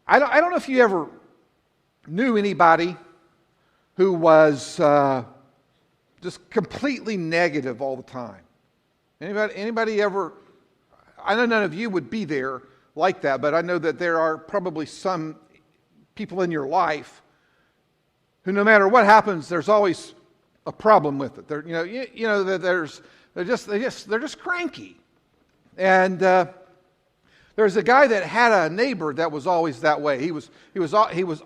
I don't know if you ever knew anybody who was just completely negative all the time. Anybody ever? I know none of you would be there like that, but I know that there are probably some people in your life who, no matter what happens, there's always a problem with it. They're just cranky. And there's a guy that had a neighbor that was always that way. He was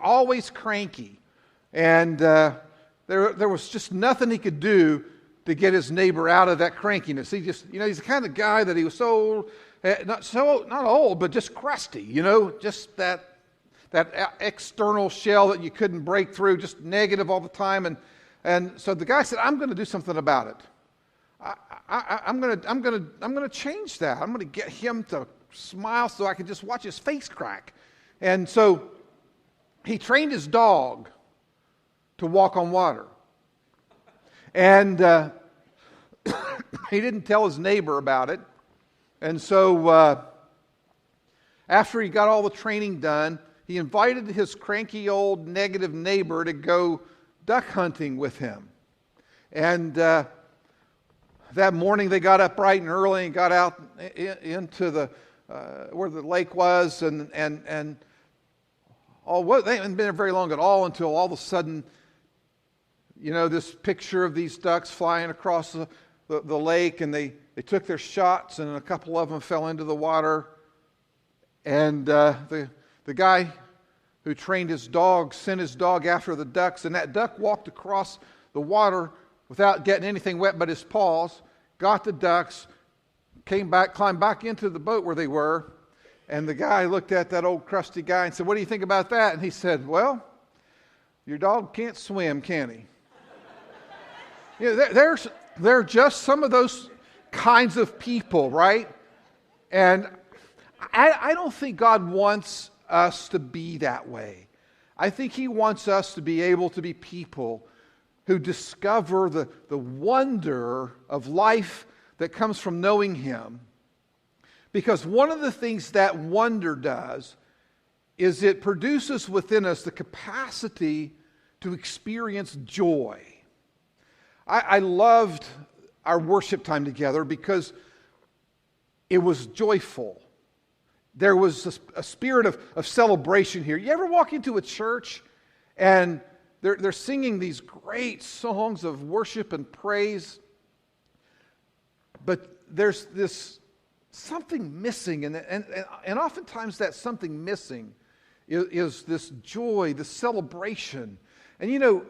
always cranky, and there was just nothing he could do to get his neighbor out of that crankiness. He's the kind of guy that he was not old, but just crusty. Just that external shell that you couldn't break through, just negative all the time. And so the guy said, "I'm going to do something about it. I'm going to change that. I'm going to get him to smile so I can just watch his face crack." And so he trained his dog to walk on water. And he didn't tell his neighbor about it. And so after he got all the training done, he invited his cranky old negative neighbor to go duck hunting with him. And that morning they got up bright and early and got out into the where the lake was, and they hadn't been there very long at all until all of a sudden, this picture of these ducks flying across the lake, and they took their shots, and a couple of them fell into the water. And the guy who trained his dog sent his dog after the ducks, and that duck walked across the water without getting anything wet but his paws, got the ducks, came back, climbed back into the boat where they were, and the guy looked at that old crusty guy and said, "What do you think about that?" And he said, "Well, your dog can't swim, can he?" They're just some of those kinds of people, right? And I don't think God wants us to be that way. I think He wants us to be able to be people who discover the wonder of life that comes from knowing Him. Because one of the things that wonder does is it produces within us the capacity to experience joy. I loved our worship time together because it was joyful. There was a spirit of celebration here. You ever walk into a church and they're singing these great songs of worship and praise, but there's this something missing, and oftentimes that something missing is this joy, this celebration. And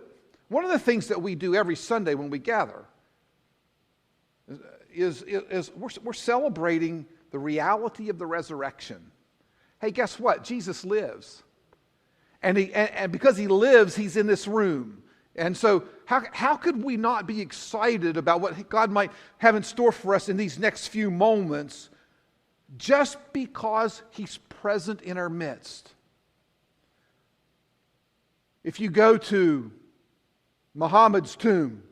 one of the things that we do every Sunday when we gather is we're celebrating the reality of the resurrection. Hey, guess what? Jesus lives. And because He lives, He's in this room. And so how could we not be excited about what God might have in store for us in these next few moments just because He's present in our midst? If you go to Muhammad's tomb,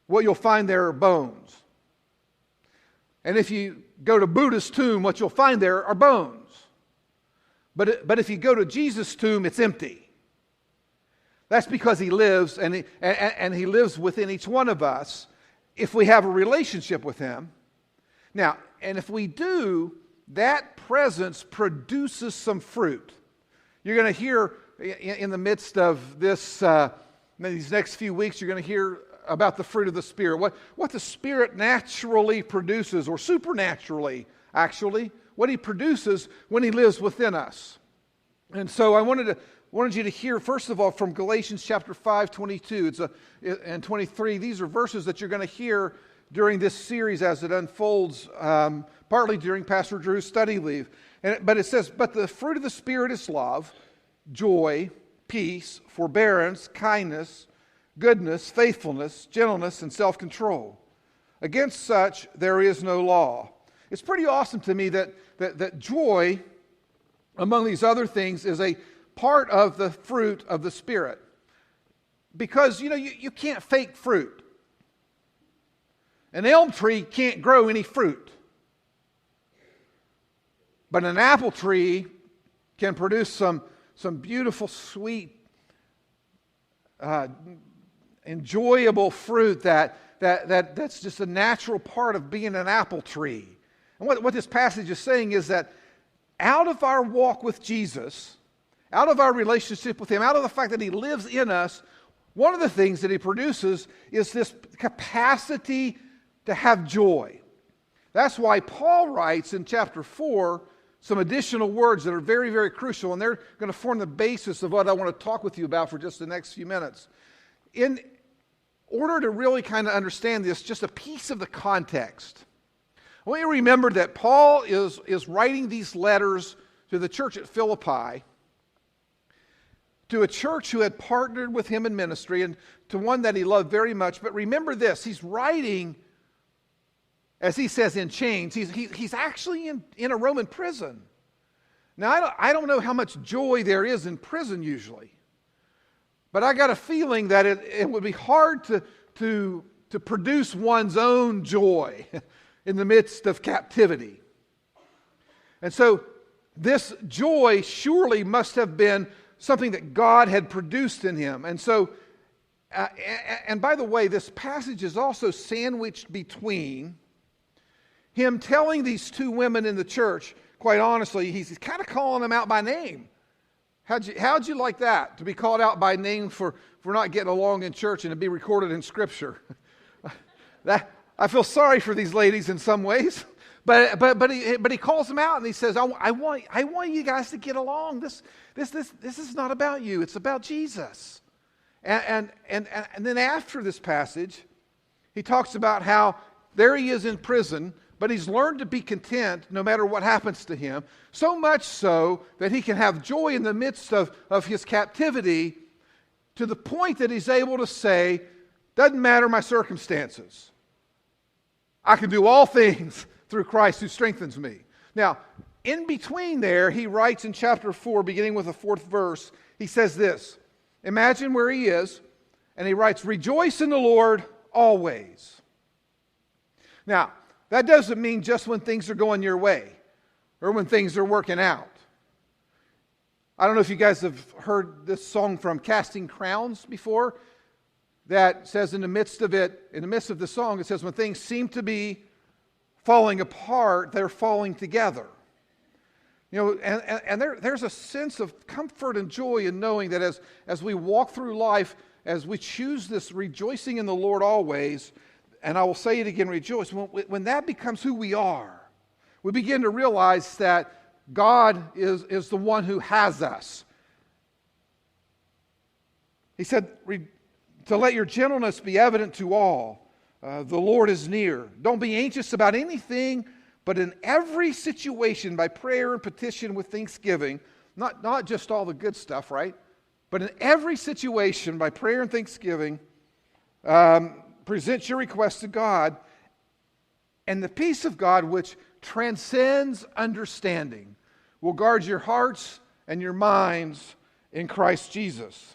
what you'll find there are bones. And if you go to Buddha's tomb, what you'll find there are bones. But if you go to Jesus' tomb, it's empty. That's because He lives, and He lives within each one of us if we have a relationship with Him. Now, and if we do, that presence produces some fruit. You're going to hear in the midst of this, these next few weeks, you're going to hear about the fruit of the Spirit. What the Spirit naturally produces, or supernaturally, actually, what He produces when He lives within us. And so I wanted you to hear, first of all, from Galatians chapter 5, 22 and 23. These are verses that you're going to hear during this series as it unfolds, partly during Pastor Drew's study leave. But it says, "But the fruit of the Spirit is love, joy, peace, forbearance, kindness, goodness, faithfulness, gentleness, and self-control. Against such there is no law." It's pretty awesome to me that joy, among these other things, is a part of the fruit of the Spirit. Because, you can't fake fruit. An elm tree can't grow any fruit. But an apple tree can produce some beautiful, sweet, enjoyable fruit that's just a natural part of being an apple tree. And what this passage is saying is that out of our walk with Jesus, out of our relationship with Him, out of the fact that He lives in us, one of the things that He produces is this capacity to have joy. That's why Paul writes in chapter 4 some additional words that are very, very crucial, and they're going to form the basis of what I want to talk with you about for just the next few minutes. In order to really kind of understand this, just a piece of the context. I want you to remember that Paul is writing these letters to the church at Philippi, to a church who had partnered with him in ministry, and to one that he loved very much. But remember this, he's writing, as he says, in chains. He's actually in a Roman prison. Now, I don't know how much joy there is in prison usually, but I got a feeling that it would be hard to produce one's own joy in the midst of captivity. And so this joy surely must have been something that God had produced in him. And so, and by the way, this passage is also sandwiched between him telling these two women in the church, quite honestly, he's kind of calling them out by name. How'd you like that, to be called out by name for not getting along in church and to be recorded in Scripture? I feel sorry for these ladies in some ways, but he calls them out and he says, I want you guys to get along. This is not about you; it's about Jesus. And then after this passage, he talks about how there he is in prison, but he's learned to be content no matter what happens to him, so much so that he can have joy in the midst of his captivity, to the point that he's able to say, doesn't matter my circumstances. I can do all things through Christ who strengthens me. Now, in between there, he writes in chapter 4, beginning with the 4th verse, he says this. Imagine where he is, and he writes, rejoice in the Lord always. Now, that doesn't mean just when things are going your way or when things are working out. I don't know if you guys have heard this song from Casting Crowns before, that says in the midst of the song, it says when things seem to be falling apart, they're falling together. You know, and there's a sense of comfort and joy in knowing that as we walk through life, as we choose this rejoicing in the Lord always, and I will say it again, rejoice. When that becomes who we are, we begin to realize that God is the one who has us. He said, to let your gentleness be evident to all. The Lord is near. Don't be anxious about anything, but in every situation, by prayer and petition with thanksgiving, not just all the good stuff, right? But in every situation, by prayer and thanksgiving, present your request to God, and the peace of God, which transcends understanding, will guard your hearts and your minds in Christ Jesus.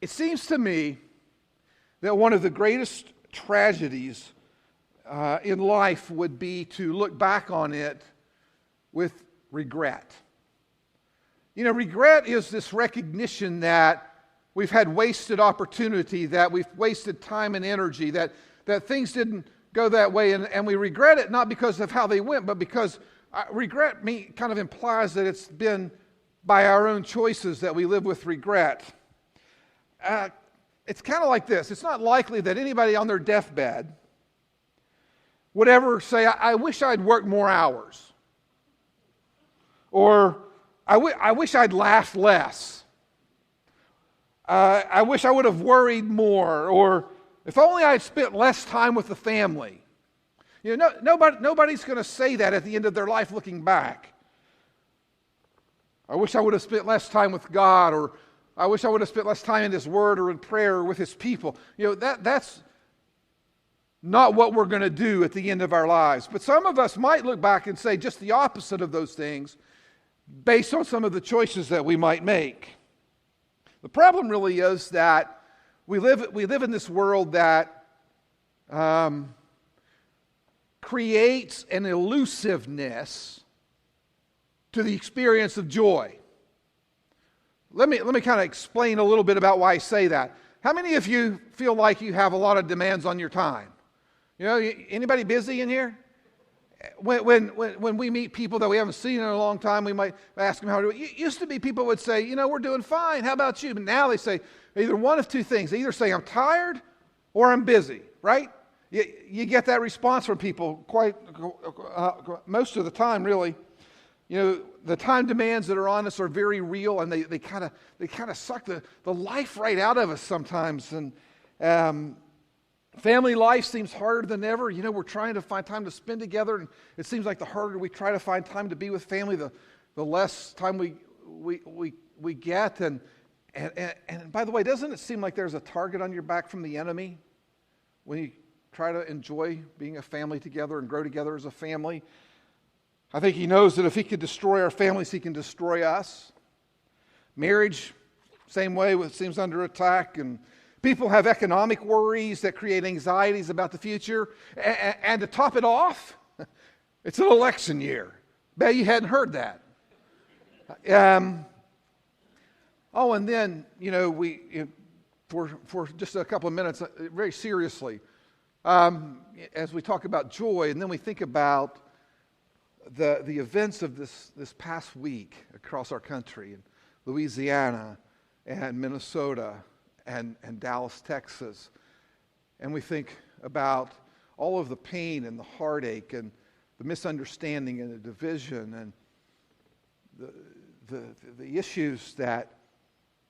It seems to me that one of the greatest tragedies in life would be to look back on it with regret. You know, regret is this recognition that we've had wasted opportunity, that we've wasted time and energy, that things didn't go that way, and we regret it not because of how they went, but because regret kind of implies that it's been by our own choices that we live with regret. It's kind of like this. It's not likely that anybody on their deathbed would ever say, I wish I'd worked more hours. Or, I wish I'd laughed less. I wish I would have worried more. Or, if only I'd spent less time with the family. You know, nobody's going to say that at the end of their life looking back. I wish I would have spent less time with God, or I wish I would have spent less time in His Word or in prayer or with His people. You know, that's not what we're going to do at the end of our lives. But some of us might look back and say just the opposite of those things based on some of the choices that we might make. The problem really is that we live in this world that creates an elusiveness to the experience of joy. Let me kind of explain a little bit about why I say that. How many of you feel like you have a lot of demands on your time? You know, anybody busy in here? When we meet people that we haven't seen in a long time, we might ask them how to do it. It used to be people would say, you know, we're doing fine. How about you? But now they say either one of two things. They either say I'm tired or I'm busy, right? You get that response from people quite most of the time, really. You know, the time demands that are on us are very real, and they kind of suck the life right out of us sometimes. And family life seems harder than ever. You know, we're trying to find time to spend together, and it seems like the harder we try to find time to be with family, the less time we get. And by the way, doesn't it seem like there's a target on your back from the enemy when you try to enjoy being a family together and grow together as a family? I think he knows that if he could destroy our families, he can destroy us. Marriage, same way, it seems under attack, and people have economic worries that create anxieties about the future. And to top it off, it's an election year. Bet you hadn't heard that. And then, you know, for just a couple of minutes, very seriously, as we talk about joy, and then we think about the events of this past week across our country in Louisiana and Minnesota and Dallas, Texas. And we think about all of the pain and the heartache and the misunderstanding and the division and the issues that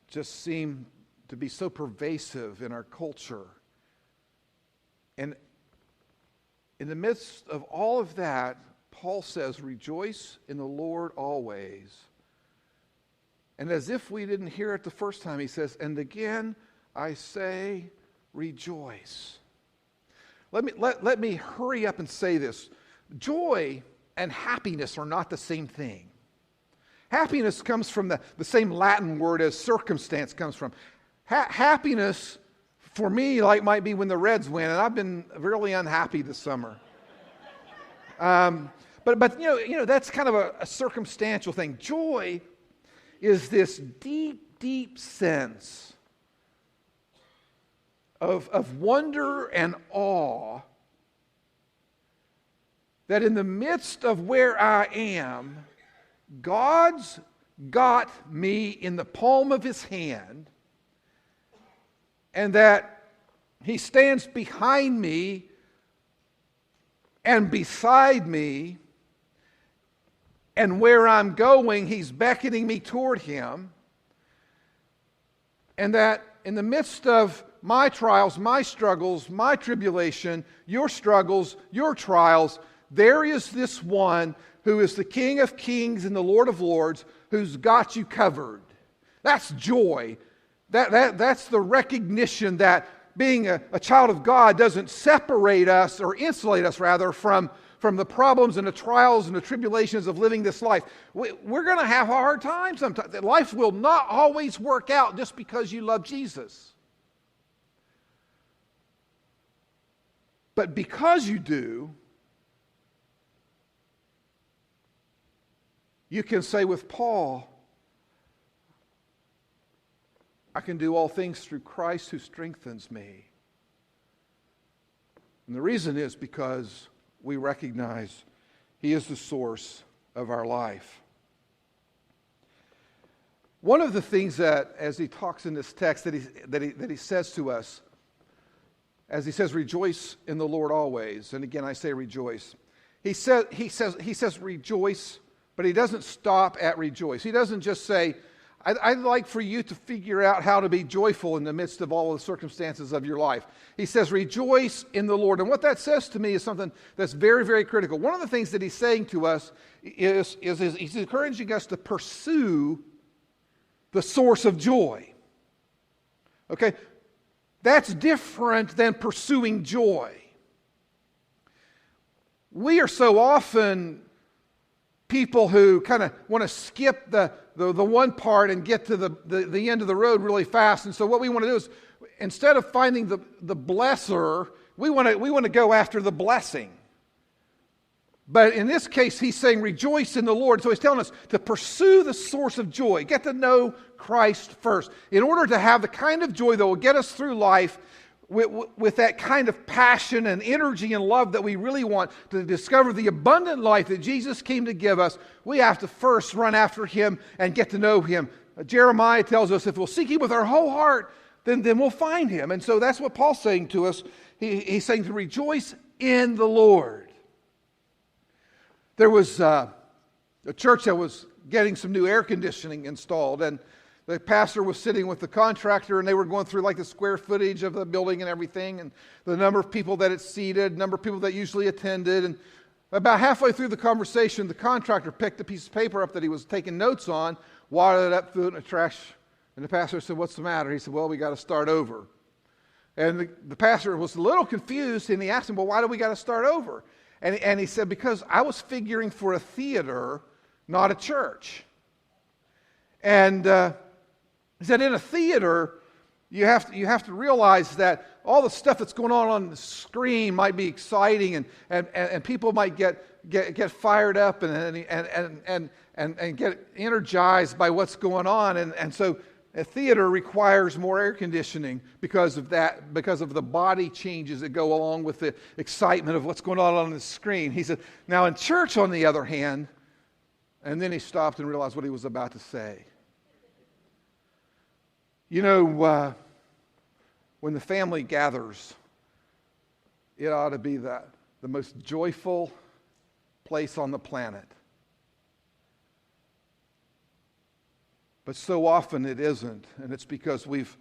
just seem to be so pervasive in our culture. And in the midst of all of that, Paul says, rejoice in the Lord always. And as if we didn't hear it the first time, he says, and again I say, rejoice. Let me hurry up and say this. Joy and happiness are not the same thing. Happiness comes from the same Latin word as circumstance comes from. Happiness, for me, might be when the Reds win, and I've been really unhappy this summer. But you know that's kind of a circumstantial thing. Joy is this deep, deep sense of wonder and awe that in the midst of where I am, God's got me in the palm of his hand, and that he stands behind me and beside me, and where I'm going, he's beckoning me toward him. And that in the midst of my trials, my struggles, my tribulation, your struggles, your trials, there is this one who is the King of Kings and the Lord of Lords who's got you covered. That's joy. That's the recognition that being a child of God doesn't separate us, or insulate us rather, from the problems and the trials and the tribulations of living this life. We're going to have a hard time sometimes. Life will not always work out just because you love Jesus. But because you do, you can say with Paul, I can do all things through Christ who strengthens me. And the reason is because we recognize he is the source of our life. One of the things that, as he talks in this text, that he says to us, as he says, rejoice in the Lord always. And again, I say rejoice. He says rejoice, but he doesn't stop at rejoice. He doesn't just say, I'd like for you to figure out how to be joyful in the midst of all the circumstances of your life. He says, rejoice in the Lord. And what that says to me is something that's very, very critical. One of the things that he's saying to us is he's encouraging us to pursue the source of joy. Okay? That's different than pursuing joy. We are so often people who kind of want to skip the one part and get to the end of the road really fast. And so what we want to do is, instead of finding the blesser, we want to go after the blessing. But in this case, he's saying rejoice in the Lord. So he's telling us to pursue the source of joy. Get to know Christ first. In order to have the kind of joy that will get us through life with that kind of passion and energy and love that we really want to discover the abundant life that Jesus came to give us, we have to first run after him and get to know him. Jeremiah tells us if we'll seek him with our whole heart, then we'll find him. And so that's what Paul's saying to us. He's saying to rejoice in the Lord. There was a church that was getting some new air conditioning installed, and the pastor was sitting with the contractor, and they were going through like the square footage of the building and everything, and the number of people that it seated, number of people that usually attended. And about halfway through the conversation, the contractor picked a piece of paper up that he was taking notes on, wadded it up, threw it in the trash, and the pastor said, "What's the matter?" He said, "Well, we got to start over." And the pastor was a little confused, and he asked him, "Well, why do we got to start over?" And he said, "Because I was figuring for a theater, not a church." And he said, in a theater, you have to realize that all the stuff that's going on the screen might be exciting, and people might get fired up and get energized by what's going on. And so a theater requires more air conditioning because of that, because of the body changes that go along with the excitement of what's going on the screen. He said, now in church, on the other hand, and then he stopped and realized what he was about to say. You know, when the family gathers, it ought to be the most joyful place on the planet. But so often it isn't, and it's because we've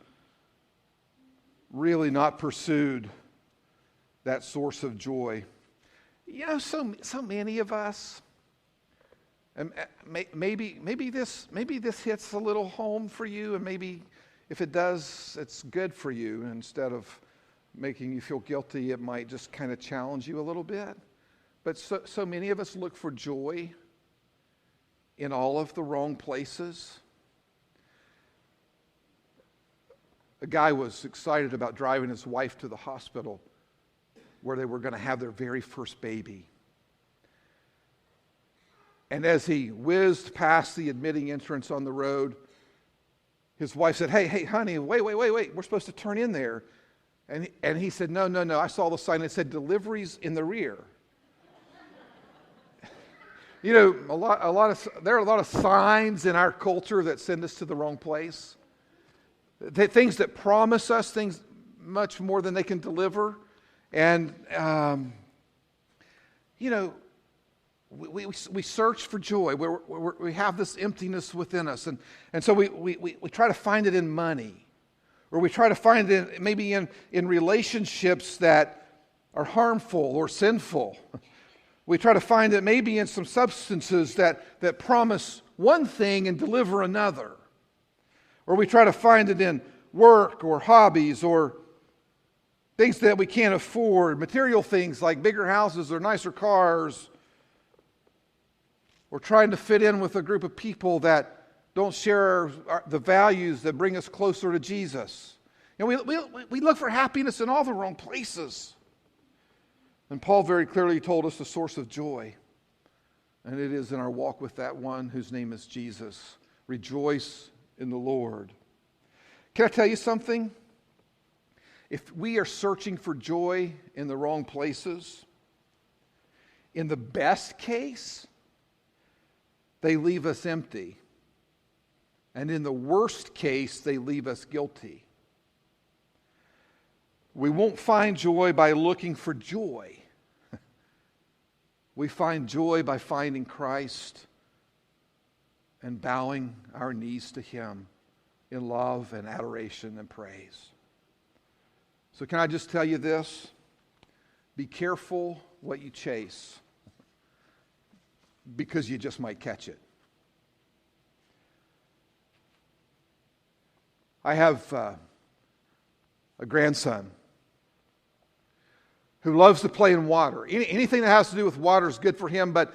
really not pursued that source of joy. You know, so many of us, and maybe this hits a little home for you, and maybe if it does, it's good for you. Instead of making you feel guilty, it might just kind of challenge you a little bit. But so many of us look for joy in all of the wrong places. A guy was excited about driving his wife to the hospital where they were going to have their very first baby. And as he whizzed past the admitting entrance on the road, his wife said, hey, honey, wait, we're supposed to turn in there. And he said, no, I saw the sign that said deliveries in the rear. You know, there are a lot of signs in our culture that send us to the wrong place. Things that promise us things much more than they can deliver. And, you know, we search for joy. We have this emptiness within us. And so we try to find it in money. Or we try to find it maybe in relationships that are harmful or sinful. We try to find it maybe in some substances that promise one thing and deliver another. Or we try to find it in work or hobbies or things that we can't afford, material things like bigger houses or nicer cars, or trying to fit in with a group of people that don't share the values that bring us closer to Jesus. And we look for happiness in all the wrong places. And Paul very clearly told us the source of joy, and it is in our walk with that one whose name is Jesus. Rejoice in the Lord. Can I tell you something? If we are searching for joy in the wrong places, in the best case, they leave us empty. And in the worst case, they leave us guilty. We won't find joy by looking for joy. We find joy by finding Christ and bowing our knees to Him in love and adoration and praise. So can I just tell you this? Be careful what you chase, because you just might catch it. I have a grandson who loves to play in water. Anything that has to do with water is good for him, but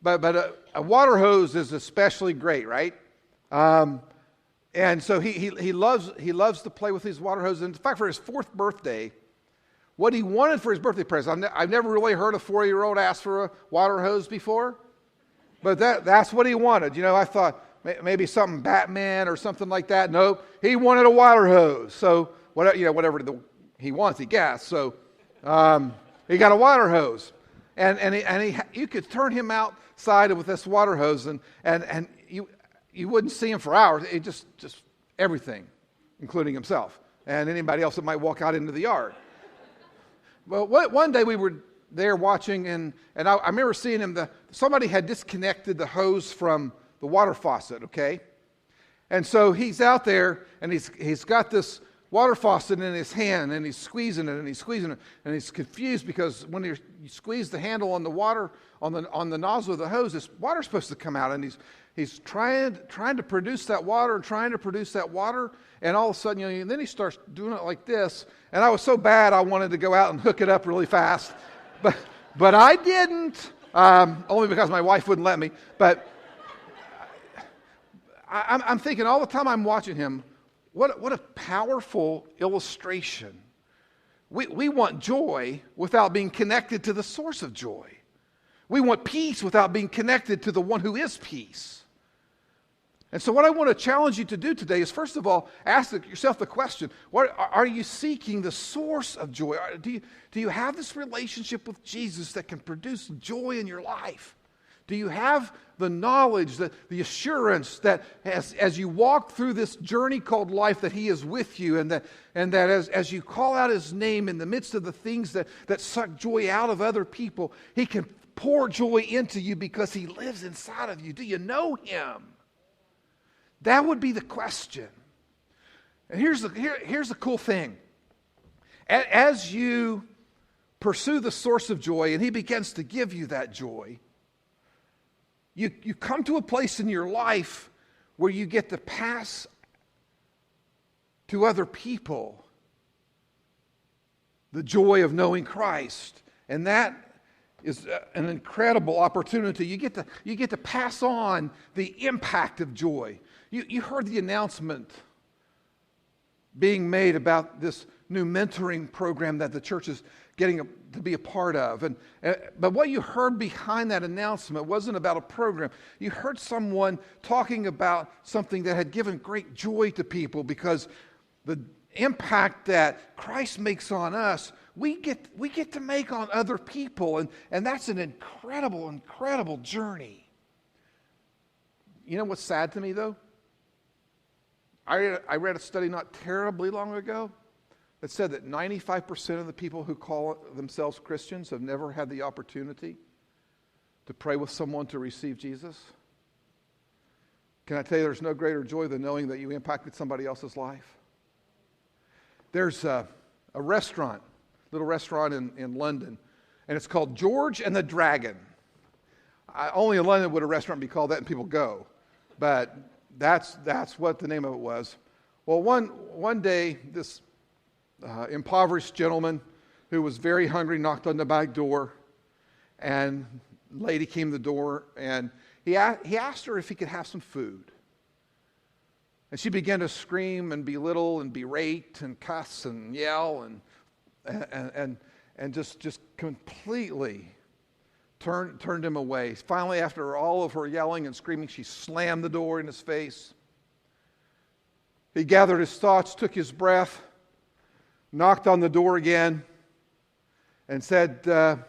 a water hose is especially great, right? And so he loves to play with these water hoses. In fact, for his 4th birthday, what he wanted for his birthday present. I've never really heard a 4-year-old ask for a water hose before, but that's what he wanted. You know, I thought maybe something Batman or something like that. Nope, he wanted a water hose. So whatever he wants, he gets. So he got a water hose, and you could turn him outside with this water hose, and you wouldn't see him for hours. It just everything, including himself and anybody else that might walk out into the yard. Well, one day we were there watching, and I remember seeing him. Somebody had disconnected the hose from the water faucet, okay? And so he's out there, and he's got this water faucet in his hand, and he's squeezing it, and he's confused because when you squeeze the handle on the water, on the nozzle of the hose, this water's supposed to come out, and he's trying to produce that water, and all of a sudden, and then he starts doing it like this, and I was so bad I wanted to go out and hook it up really fast, but I didn't, only because my wife wouldn't let me. But I'm thinking all the time I'm watching him, what a powerful illustration. We want joy without being connected to the source of joy. We want peace without being connected to the one who is peace. And so what I want to challenge you to do today is, first of all, ask yourself the question, are you seeking the source of joy? Do you have this relationship with Jesus that can produce joy in your life? Do you have the knowledge, the assurance that as you walk through this journey called life, that He is with you, and that as you call out His name in the midst of the things that suck joy out of other people, He can pour joy into you because He lives inside of you? Do you know Him? That would be the question. And here's the cool thing. As you pursue the source of joy and He begins to give you that joy, you come to a place in your life where you get to pass to other people the joy of knowing Christ. And that is an incredible opportunity. You get to pass on the impact of joy. You heard the announcement being made about this new mentoring program that the church is getting to be a part of. But what you heard behind that announcement wasn't about a program. You heard someone talking about something that had given great joy to people, because the impact that Christ makes on us, we get to make on other people. And that's an incredible, incredible journey. You know what's sad to me, though? I read a study not terribly long ago that said that 95% of the people who call themselves Christians have never had the opportunity to pray with someone to receive Jesus. Can I tell you, there's no greater joy than knowing that you impacted somebody else's life? There's a restaurant, little restaurant in London, and it's called George and the Dragon. Only in London would a restaurant be called that and people go, but that's what the name of it was. Well, one day, this impoverished gentleman who was very hungry knocked on the back door, and the lady came to the door, and he asked her if he could have some food. And she began to scream and belittle and berate and cuss and yell and just completely turned him away. Finally, after all of her yelling and screaming, she slammed the door in his face. He gathered his thoughts, took his breath, knocked on the door again, and said, "Can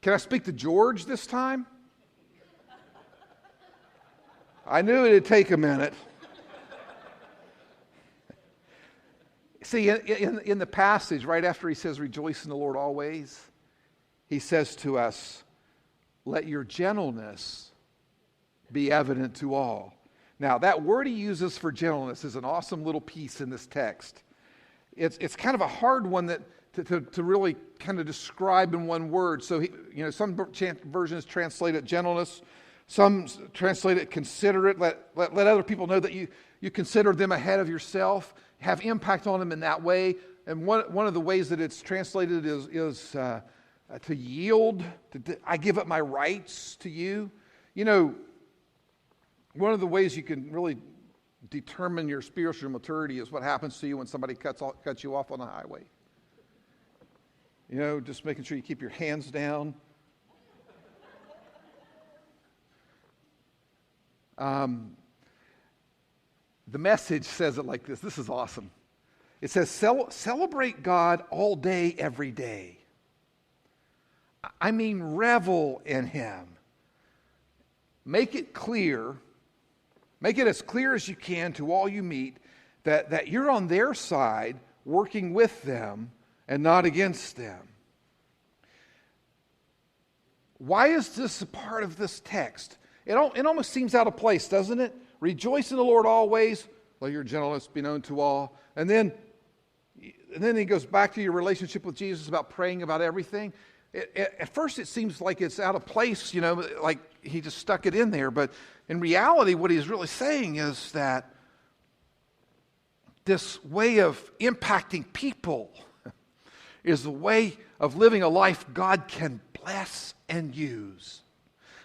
I speak to George this time?" I knew it'd take a minute. See, in the passage, right after he says, "Rejoice in the Lord always," he says to us, "Let your gentleness be evident to all." Now, that word he uses for gentleness is an awesome little piece in this text. It's kind of a hard one to really kind of describe in one word. So, some versions translate it gentleness. Some translate it considerate. Let other people know that you consider them ahead of yourself. Have impact on them in that way. And one of the ways that it's translated is to yield. I give up my rights to you. One of the ways you can really determine your spiritual maturity is what happens to you when somebody cuts you off on the highway. just making sure you keep your hands down. The Message says it like this. This is awesome. It says, celebrate God all day, every day. I mean, revel in Him. Make it as clear as you can to all you meet that you're on their side, working with them and not against them. Why is this a part of this text? It almost seems out of place, doesn't it? Rejoice in the Lord always. Let your gentleness be known to all. And then he goes back to your relationship with Jesus about praying about everything. At first it seems like it's out of place, like he just stuck it in there. But in reality, what he's really saying is that this way of impacting people is a way of living a life God can bless and use.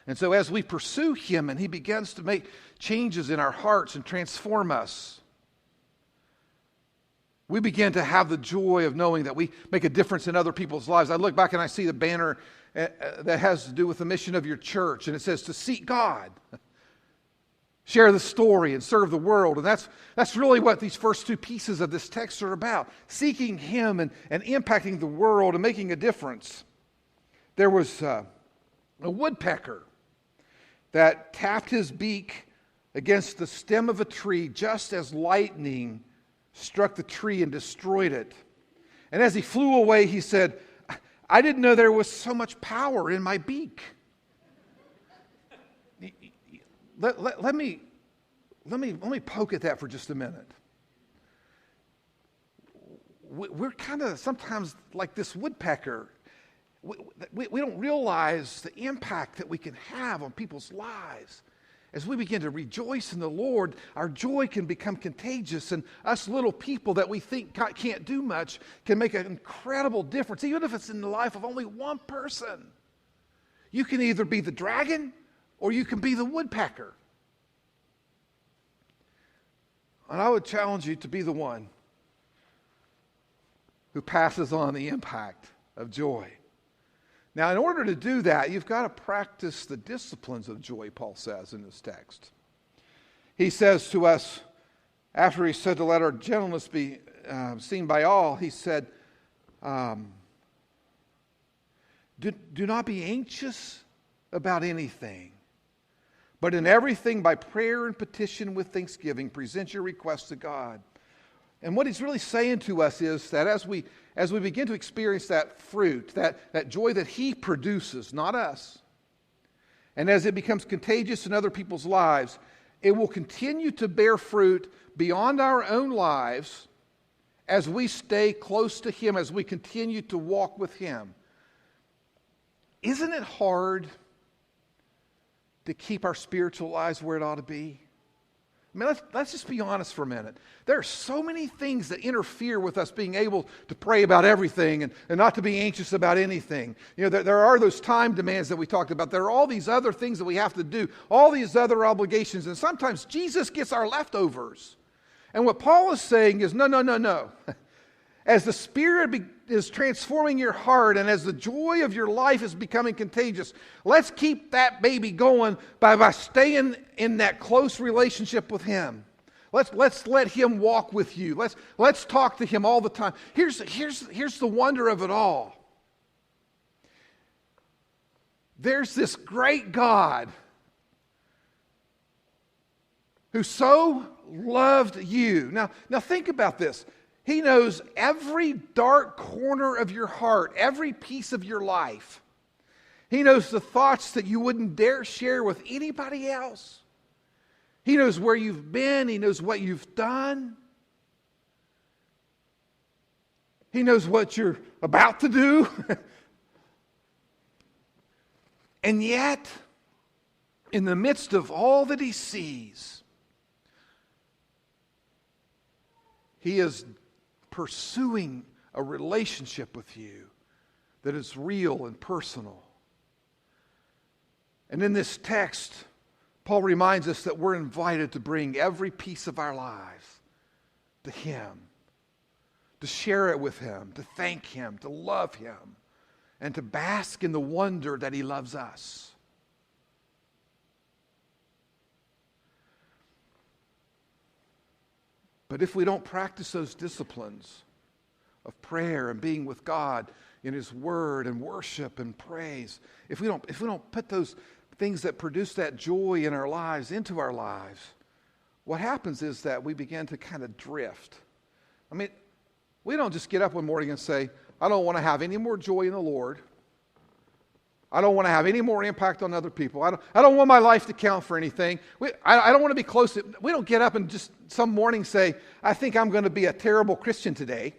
And so as we pursue Him and He begins to make changes in our hearts and transform us, we begin to have the joy of knowing that we make a difference in other people's lives. I look back and I see the banner that has to do with the mission of your church, and it says to seek God, share the story, and serve the world. And that's really what these first two pieces of this text are about, seeking Him and impacting the world and making a difference. There was a woodpecker that tapped his beak against the stem of a tree just as lightning struck the tree and destroyed it. And as he flew away, he said, I didn't know there was so much power in my beak. Let me poke at that for just a minute. We're kind of sometimes like this woodpecker. We don't realize the impact that we can have on people's lives. As we begin to rejoice in the Lord, our joy can become contagious, and us little people that we think can't do much can make an incredible difference, even if it's in the life of only one person. You can either be the dragon or you can be the woodpecker. And I would challenge you to be the one who passes on the impact of joy. Now, in order to do that, you've got to practice the disciplines of joy, Paul says in this text. He says to us, after he said to let our gentleness be seen by all, he said, do not be anxious about anything, but in everything by prayer and petition with thanksgiving, present your requests to God. And what he's really saying to us is that as we begin to experience that fruit, that joy that He produces, not us, and as it becomes contagious in other people's lives, it will continue to bear fruit beyond our own lives as we stay close to Him, as we continue to walk with Him. Isn't it hard to keep our spiritual lives where it ought to be? I mean, let's just be honest for a minute. There are so many things that interfere with us being able to pray about everything and not to be anxious about anything. There are those time demands that we talked about. There are all these other things that we have to do, all these other obligations, and sometimes Jesus gets our leftovers. And what Paul is saying is, no. As the Spirit is transforming your heart and as the joy of your life is becoming contagious, let's keep that baby going by staying in that close relationship with Him. Let's let Him walk with you. Let's talk to Him all the time. Here's the wonder of it all. There's this great God who so loved you. Now think about this. He knows every dark corner of your heart, every piece of your life. He knows the thoughts that you wouldn't dare share with anybody else. He knows where you've been. He knows what you've done. He knows what you're about to do. And yet, in the midst of all that He sees, He is pursuing a relationship with you that is real and personal. And in this text, Paul reminds us that we're invited to bring every piece of our lives to Him, to share it with Him, to thank Him, to love Him, and to bask in the wonder that He loves us. But if we don't practice those disciplines of prayer and being with God in His Word and worship and praise, if we don't put those things that produce that joy in our lives into our lives, what happens is that we begin to kind of drift. I mean, we don't just get up one morning and say, I don't want to have any more joy in the Lord. I don't want to have any more impact on other people. I don't want my life to count for anything. I don't want to be close to... We don't get up and just some morning say, I think I'm going to be a terrible Christian today.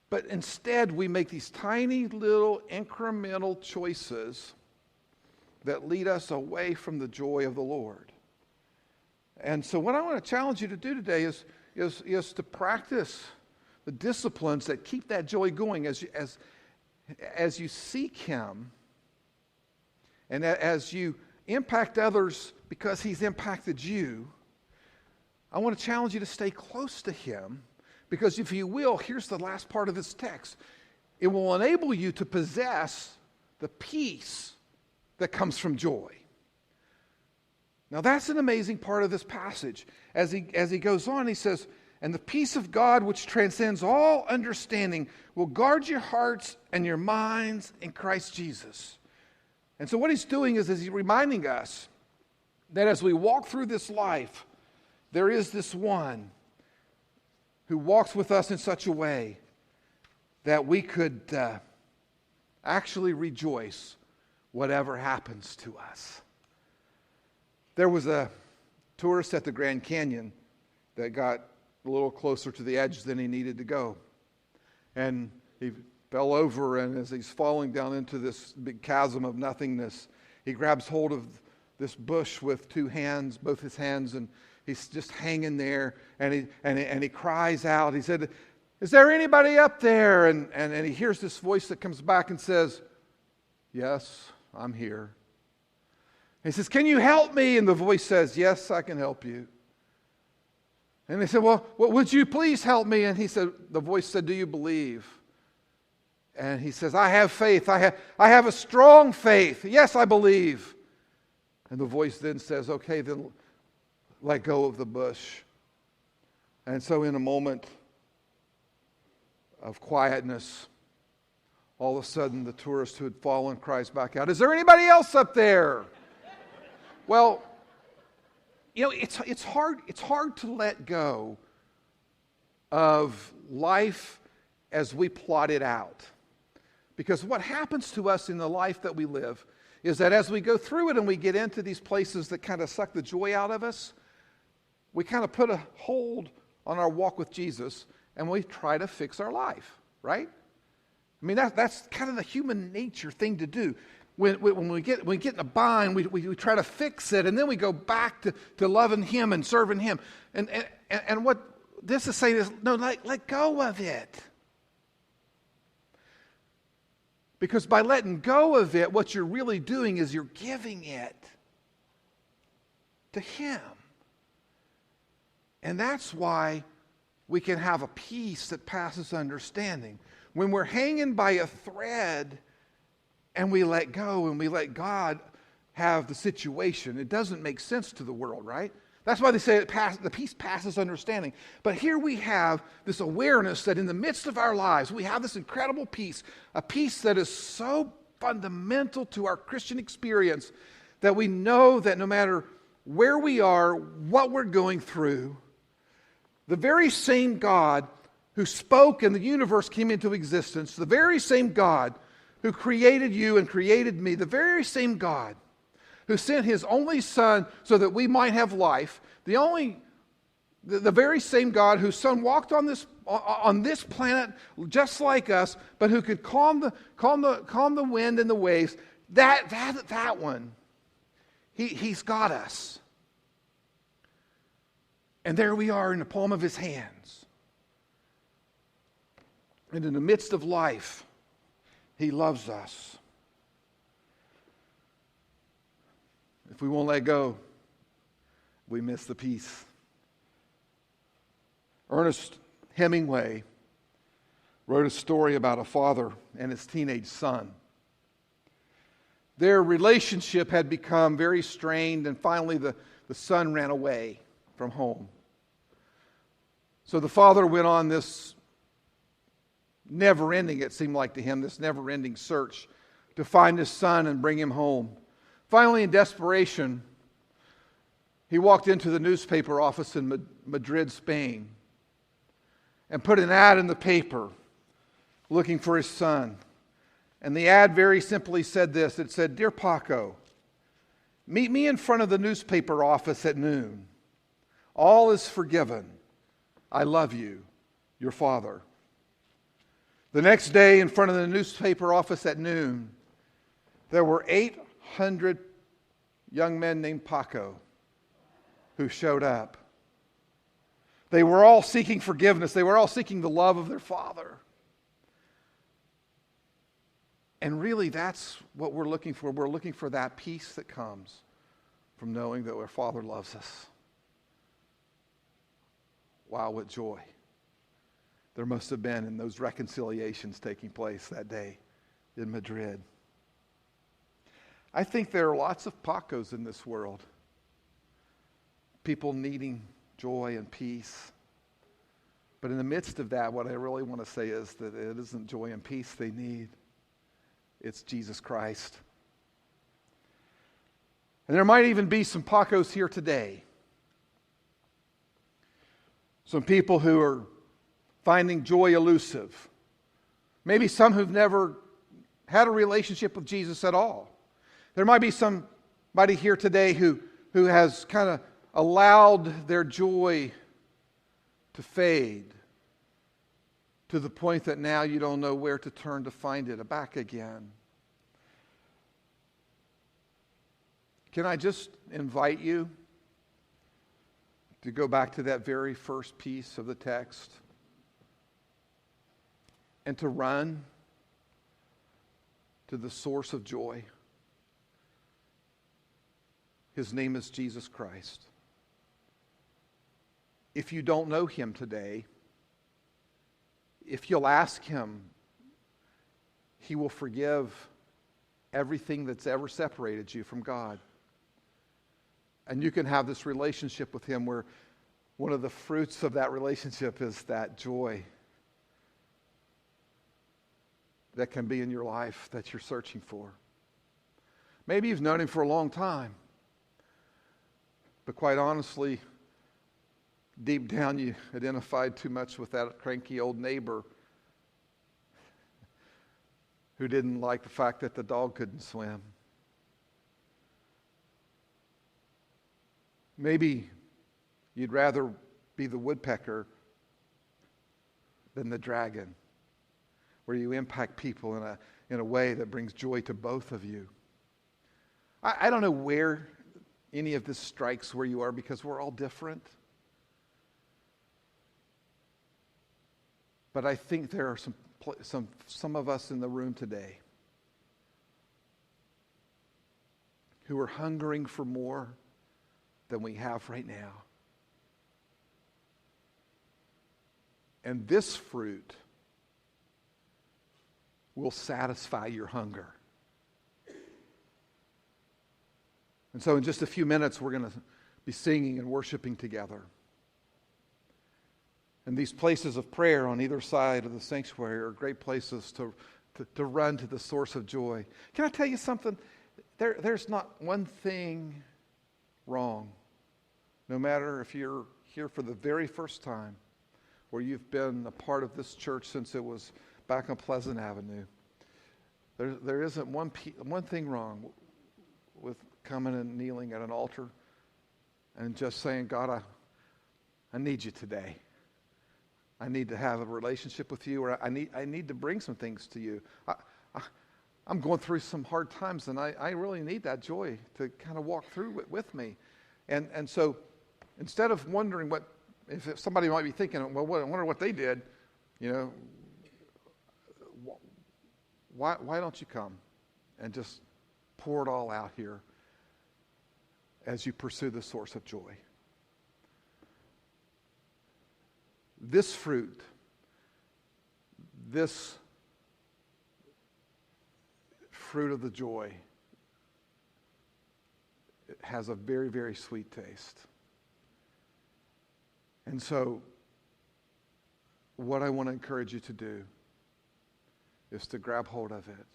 But instead, we make these tiny little incremental choices that lead us away from the joy of the Lord. And so what I want to challenge you to do today is to practice the disciplines that keep that joy going as you seek Him and as you impact others because He's impacted you. I want to challenge you to stay close to Him, because if you will, here's the last part of this text. It will enable you to possess the peace that comes from joy. Now that's an amazing part of this passage. As he goes on, he says, and the peace of God, which transcends all understanding, will guard your hearts and your minds in Christ Jesus. And so what he's doing is he's reminding us that as we walk through this life, there is this one who walks with us in such a way that we could actually rejoice whatever happens to us. There was a tourist at the Grand Canyon that got a little closer to the edge than he needed to go. And he fell over, and as he's falling down into this big chasm of nothingness, he grabs hold of this bush with two hands, both his hands, and he's just hanging there, and he cries out. He said, is there anybody up there? And he hears this voice that comes back and says, yes, I'm here. He says, can you help me? And the voice says, yes, I can help you. And they said, well, would you please help me? And the voice said, do you believe? And he says, I have faith. I have a strong faith. Yes, I believe. And the voice then says, okay, then let go of the bush. And so in a moment of quietness, all of a sudden the tourist who had fallen cries back out, is there anybody else up there? Well, it's hard to let go of life as we plot it out. Because what happens to us in the life that we live is that as we go through it and we get into these places that kind of suck the joy out of us, we kind of put a hold on our walk with Jesus and we try to fix our life, right? I mean, that's kind of the human nature thing to do. When we get in a bind, we try to fix it, and then we go back to loving Him and serving Him. And what this is saying is, no, let go of it. Because by letting go of it, what you're really doing is you're giving it to Him. And that's why we can have a peace that passes understanding. When we're hanging by a thread and we let go and we let God have the situation, it doesn't make sense to the world, right? That's why they say the peace passes understanding. But here we have this awareness that in the midst of our lives, we have this incredible peace, a peace that is so fundamental to our Christian experience that we know that no matter where we are, what we're going through, the very same God who spoke and the universe came into existence, the very same God who created you and created me, the very same God who sent His only Son so that we might have life, the very same God whose Son walked on this planet just like us, but who could calm the wind and the waves, that one, He's got us. And there we are in the palm of His hands. And in the midst of life, He loves us. If we won't let go, we miss the peace. Ernest Hemingway wrote a story about a father and his teenage son. Their relationship had become very strained, and finally the son ran away from home. So the father went on this never-ending, it seemed like to him, this never-ending search to find his son and bring him home. Finally, in desperation, he walked into the newspaper office in Madrid, Spain, and put an ad in the paper looking for his son. And the ad very simply said this. It said, "Dear Paco, meet me in front of the newspaper office at noon. All is forgiven. I love you, your father." The next day, in front of the newspaper office at noon, there were 800 young men named Paco who showed up. They were all seeking forgiveness. They were all seeking the love of their father. And really, that's what we're looking for. We're looking for that peace that comes from knowing that our Father loves us. Wow, what joy there must have been in those reconciliations taking place that day in Madrid. I think there are lots of Pacos in this world. People needing joy and peace. But in the midst of that, what I really want to say is that it isn't joy and peace they need. It's Jesus Christ. And there might even be some Pacos here today. Some people who are finding joy elusive. Maybe some who've never had a relationship with Jesus at all. There might be somebody here today who has kind of allowed their joy to fade to the point that now you don't know where to turn to find it back again. Can I just invite you to go back to that very first piece of the text and to run to the source of joy? His name is Jesus Christ. If you don't know him today, if you'll ask him, he will forgive everything that's ever separated you from God. And you can have this relationship with him where one of the fruits of that relationship is that joy that can be in your life that you're searching for. Maybe you've known him for a long time, but quite honestly, deep down you identified too much with that cranky old neighbor who didn't like the fact that the dog couldn't swim. Maybe you'd rather be the woodpecker than the dragon, where you impact people in a way that brings joy to both of you. I don't know where any of this strikes where you are, because we're all different. But I think there are some of us in the room today who are hungering for more than we have right now. And this fruit will satisfy your hunger. And so in just a few minutes, we're going to be singing and worshiping together. And these places of prayer on either side of the sanctuary are great places to run to the source of joy. Can I tell you something? There's not one thing wrong, no matter if you're here for the very first time or you've been a part of this church since it was back on Pleasant Avenue. There isn't one thing wrong with coming and kneeling at an altar and just saying, God, I need you today. I need to have a relationship with you, or I need to bring some things to you. I'm going through some hard times, and I really need that joy to kind of walk through it with me. And so instead of wondering if somebody might be thinking, well, I wonder what they did, why don't you come and just pour it all out here as you pursue the source of joy? this fruit, this fruit of the joy, it has a very, very sweet taste. And so, what I want to encourage you to do is to grab hold of it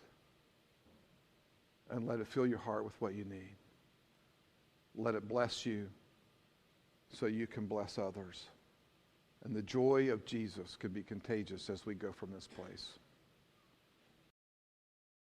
and let it fill your heart with what you need. Let it bless you so you can bless others. And the joy of Jesus can be contagious as we go from this place.